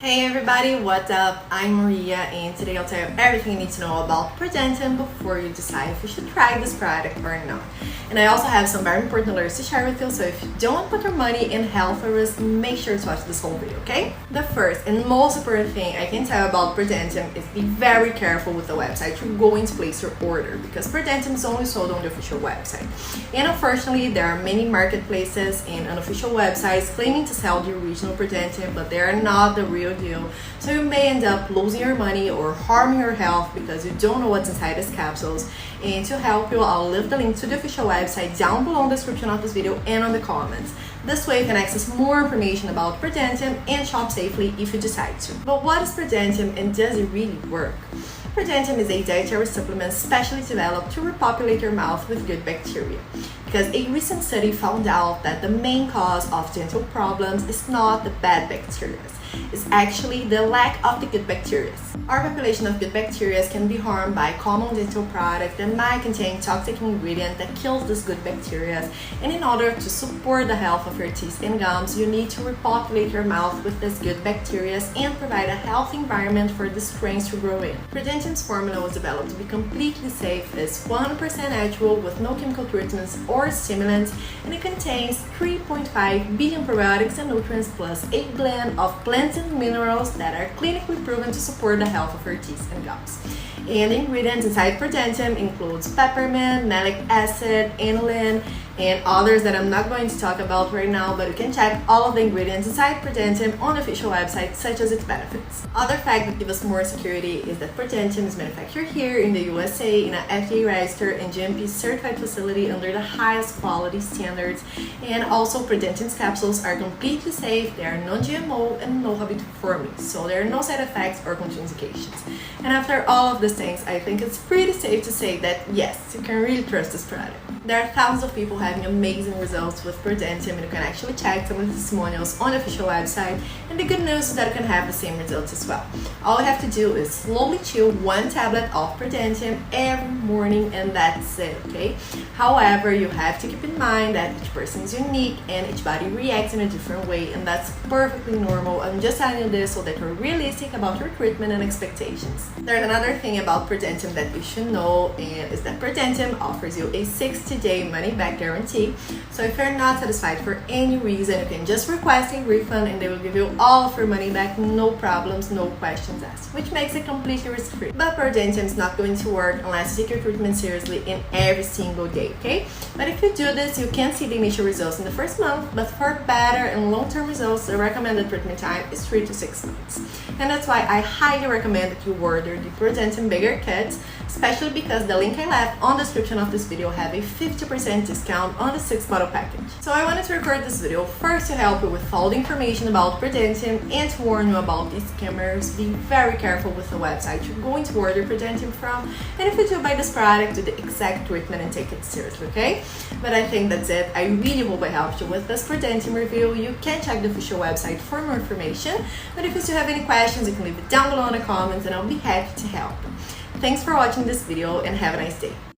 Hey everybody, what's up? I'm Maria and today I'll tell you everything you need to know about ProDentim before you decide if you should try this product or not. And I also have some very important alerts to share with you, so if you don't want to put your money in health risk, make sure to watch this whole video, okay? The first and most important thing I can tell you about ProDentim is be very careful with the website you're going to place your order, because ProDentim is only sold on the official website. And unfortunately, there are many marketplaces and unofficial websites claiming to sell the original ProDentim, but they are not the real deal. So you may end up losing your money or harming your health because you don't know what's inside these capsules. And to help you, I'll leave the link to the official website down below in the description of this video and on the comments. This way you can access more information about ProDentim and shop safely if you decide to. But what is ProDentim and does it really work? ProDentim is a dietary supplement specially developed to repopulate your mouth with good bacteria. Because a recent study found out that the main cause of dental problems is not the bad bacteria, it's actually the lack of the good bacteria. Our population of good bacteria can be harmed by common dental products that might contain toxic ingredients that kills these good bacteria. And in order to support the health of your teeth and gums, you need to repopulate your mouth with this good bacteria and provide a healthy environment for the strains to grow in. ProDentim's formula was developed to be completely safe, it's 100% natural with no chemical treatments or stimulants, and it contains 3.5 billion probiotics and nutrients plus a blend of plants and minerals that are clinically proven to support the health of your teeth and gums. And the ingredients inside ProDentim includes peppermint, malic acid, inulin, and others that I'm not going to talk about right now, but you can check all of the ingredients inside ProDentim on the official website, such as its benefits. Other fact that give us more security is that ProDentim is manufactured here in the USA in an FDA registered and GMP certified facility under the highest quality standards. And also ProDentim's capsules are completely safe, they are non-GMO and no habitual forming, so there are no side effects or contraindications. And after all of these things, I think it's pretty safe to say that yes, you can really trust this product. There are thousands of people having amazing results with ProDentim, and you can actually check some of the testimonials on the official website. And the good news is that you can have the same results as well. All you have to do is slowly chew one tablet of ProDentim every morning, and that's it, okay? However, you have to keep in mind that each person is unique and each body reacts in a different way, and that's perfectly normal. I'm just telling you this so that you're realistic about your treatment and expectations. There's another thing about ProDentim that you should know, and is that ProDentim offers you a 60-day money-back guarantee. So if you're not satisfied for any reason, you can just request a refund and they will give you all of your money back, no problems, no questions asked, which makes it completely risk-free. But ProDentim is not going to work unless you take your treatment seriously in every single day, okay? But if you do this, you can see the initial results in the first month, but for better and long-term results, the recommended treatment time is 3 to 6 months. And that's why I highly recommend that you order the ProDentim Bigger Kit, especially because the link I left on the description of this video have a 50% discount on the 6-bottle package. So I wanted to record this video first to help you with all the information about ProDentim and to warn you about these scammers. Be very careful with the website you're going to order ProDentim from, and if you do buy this product, do the exact treatment and take it seriously, okay? But I think that's it. I really hope I helped you with this ProDentim review. You can check the official website for more information, but if you still have any questions, you can leave it down below in the comments and I'll be happy to help. Thanks for watching this video and have a nice day.